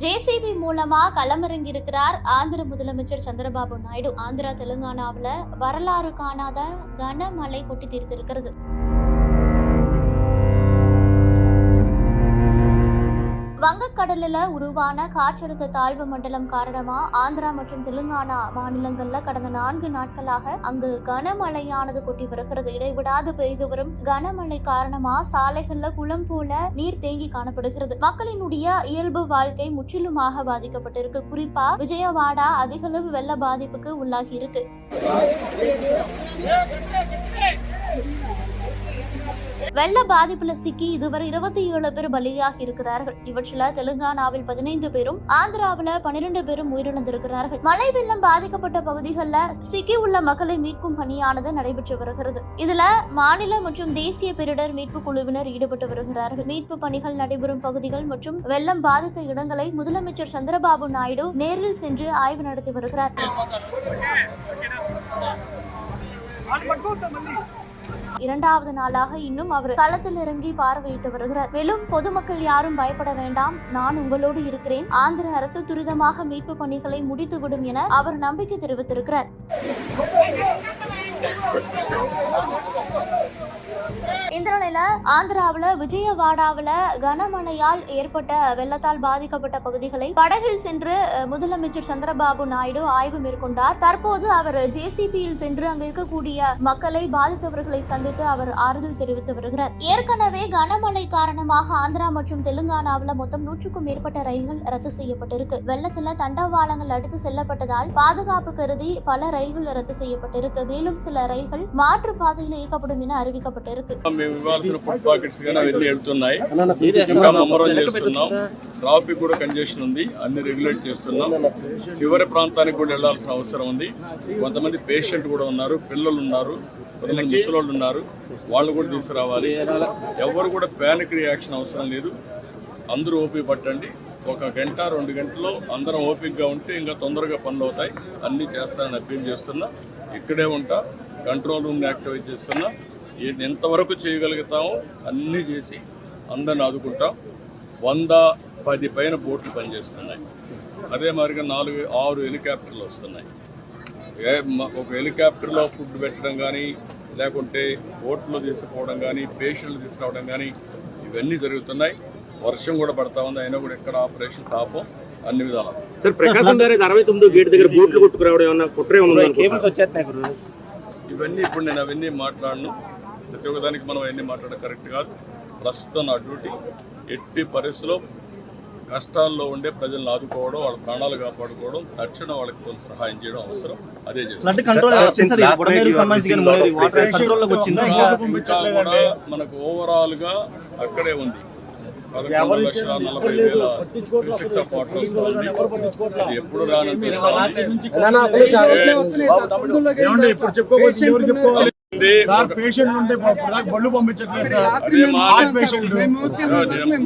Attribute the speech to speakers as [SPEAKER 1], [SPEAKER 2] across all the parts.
[SPEAKER 1] JCB மூலமா களமிறங்கி இருக்கிறார் ஆந்திர முதலமைச்சர் சந்திரபாபு நாயுடு. ஆந்திரா தெலுங்கானாவுல வரலாறு காணாத கனமழை கொட்டி தீர்த்திருக்கிறது. வங்கக்கடலில் உருவான காற்றழுத்த தாழ்வு மண்டலம் காரணமா ஆந்திரா மற்றும் தெலுங்கானா மாநிலங்கள்ல கடந்த 4 நாட்களாக அங்கு கனமழையானது கொட்டி வருகிறது. இடைவிடாது பெய்து வரும் கனமழை காரணமா சாலைகள்ல குளம் போல நீர் தேங்கி காணப்படுகிறது. மக்களினுடைய இயல்பு வாழ்க்கை முற்றிலுமாக பாதிக்கப்பட்டிருக்கு. குறிப்பா விஜயவாடா அதிகளவு வெள்ள பாதிப்புக்கு உள்ளாகி இருக்கு. வெள்ள பாதிப்புல சிக்கி இதுவரை 27 பேர் பலியாகி இருக்கிறார்கள். இவற்றில் தெலுங்கானாவில் 15 பேரும் ஆந்திராவில் 12 பேரும் உயிரிழந்திருக்கிறார்கள். மழை வெள்ளம் பாதிக்கப்பட்ட பகுதிகளில் சிக்கி உள்ள மக்களை மீட்கும் பணியானது நடைபெற்று வருகிறது. இதுல மாநில மற்றும் தேசிய பேரிடர் மீட்பு குழுவினர் ஈடுபட்டு வருகிறார்கள். மீட்பு பணிகள் நடைபெறும் பகுதிகள் மற்றும் வெள்ளம் பாதித்த இடங்களை முதலமைச்சர் சந்திரபாபு நாயுடு நேரில் சென்று ஆய்வு நடத்தி வருகிறார். இரண்டாவது நாளாக இன்னும் அவர் களத்தில் இறங்கி பார்வையிட்டு வருகிறார். மேலும் பொதுமக்கள் யாரும் பயப்பட வேண்டாம், நான் உங்களோடு இருக்கிறேன். ஆந்திர அரசு துரிதமாக மீட்பு பணிகளை முடித்துவிடும் என அவர் நம்பிக்கை தெரிவித்திருக்கிறார். இந்த நிலையில ஆந்திராவில் விஜயவாடாவில் கனமழையால் ஏற்பட்ட வெள்ளத்தால் பாதிக்கப்பட்ட பகுதிகளை படகில் சென்று முதலமைச்சர் சந்திரபாபு நாயுடு ஆய்வு மேற்கொண்டார். தற்போது அவர் ஜேசிபியில் சென்று அங்கு இருக்கக்கூடிய மக்களை பாதித்தவர்களை சந்தித்து அவர் ஆறுதல் தெரிவித்து வருகிறார். ஏற்கனவே கனமழை காரணமாக ஆந்திரா மற்றும் தெலுங்கானாவில் மொத்தம் 100க்கும் மேற்பட்ட ரயில்கள் ரத்து செய்யப்பட்டிருக்கு. வெள்ளத்துல தண்டவாளங்கள் அடித்து செல்லப்பட்டதால் பாதுகாப்பு கருதி பல ரயில்கள் ரத்து செய்யப்பட்டிருக்கு. மேலும் சில ரயில்கள் மாற்று பாதையில் இயக்கப்படும் ఎన அறிவிக்கப்பட்டிருக்கு.
[SPEAKER 2] మేము ఇవ్వాల్సిన ఫుడ్ పాకెట్స్ కానీ అవన్నీ వెళ్తున్నాయి. ఇంకా మమ్మరం చేస్తున్నాం. ట్రాఫిక్ కూడా కంజెషన్ ఉంది, అన్ని రెగ్యులేట్ చేస్తున్నాం. చివరి ప్రాంతానికి కూడా వెళ్లాల్సిన అవసరం ఉంది. కొంతమంది పేషెంట్ కూడా ఉన్నారు, పిల్లలు ఉన్నారు, కొంతమంది ముసలోళ్ళు ఉన్నారు, వాళ్ళు కూడా తీసుకురావాలి. ఎవరు కూడా ప్యానిక్ రియాక్షన్ అవసరం లేదు. అందరూ ఓపిక పట్టండి. 1 గంట 2 గంటల్లో అందరం ఓపికగా ఉంటే ఇంకా తొందరగా పనులు అవుతాయి. అన్నీ చేస్తానని అప్పీల్ చేస్తున్నా. ఇక్కడే ఉంటా, కంట్రోల్ రూమ్ని యాక్టివేట్ చేస్తున్నా. ఎంతవరకు చేయగలుగుతామో అన్నీ చేసి అందరిని ఆదుకుంటాం. 110 పైన బోట్లు పనిచేస్తున్నాయి. అదే మాదిరిగా 4-6 హెలికాప్టర్లు వస్తున్నాయి. ఒక హెలికాప్టర్లో ఫుడ్ పెట్టడం కానీ, లేకుంటే బోట్లో తీసుకుపోవడం కానీ, పేషెంట్లు తీసుకురావడం కానీ ఇవన్నీ జరుగుతున్నాయి. వర్షం కూడా పడతా ఉంది, అయినా కూడా ఎక్కడ ఆపరేషన్స్ ఆపం అన్ని విధాలు.
[SPEAKER 3] సార్, ప్రకాశం బ్యారేజ్ 69 గేట్ దగ్గర బోట్లు కొట్టుకురావడం ఏమన్నా కుట్రే ఉందా?
[SPEAKER 2] ఇవన్నీ ఇప్పుడు నేను అవన్నీ మాట్లాడను. ప్రతి ఒక్కదానికి మనం అవన్నీ మాట్లాడడం కరెక్ట్ కాదు. ప్రస్తుతం నా డ్యూటీ ఎట్టి పరిస్థితుల్లో కష్టాల్లో ఉండే ప్రజలను ఆదుకోవడం, వాళ్ళ ప్రాణాలు కాపాడుకోవడం, తక్షణ వాళ్ళకి కొంత సహాయం చేయడం అవసరం. అదే చేస్తాం. ఇంకా కూడా మనకు ఓవరాల్గా అక్కడే ఉంది 11,40,000 క్యూసెక్స్ ఆఫ్ వాటర్ వస్తుంది. అది ఎప్పుడు రానంత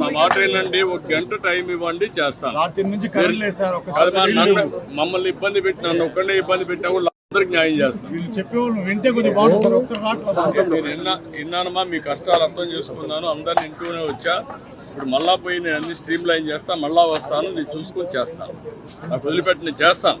[SPEAKER 2] మా మాట ఏంటండి, 1 గంట టైం ఇవ్వండి, చేస్తాను. మమ్మల్ని ఇబ్బంది పెట్టి నన్ను ఒక్కడే ఇబ్బంది పెట్టినా కూడా అందరికి న్యాయం చేస్తాను. విన్నానమ్మా, మీ కష్టాలు అర్థం చేసుకున్నాను. అందరిని ఇంటూనే వచ్చా. ఇప్పుడు మళ్ళా పోయి నేను అన్ని స్ట్రీమ్ లైన్ చేస్తాను. మళ్ళా వస్తాను, నేను చూసుకొని చేస్తాను. నాకు వదిలిపెట్టి నేను చేస్తాను.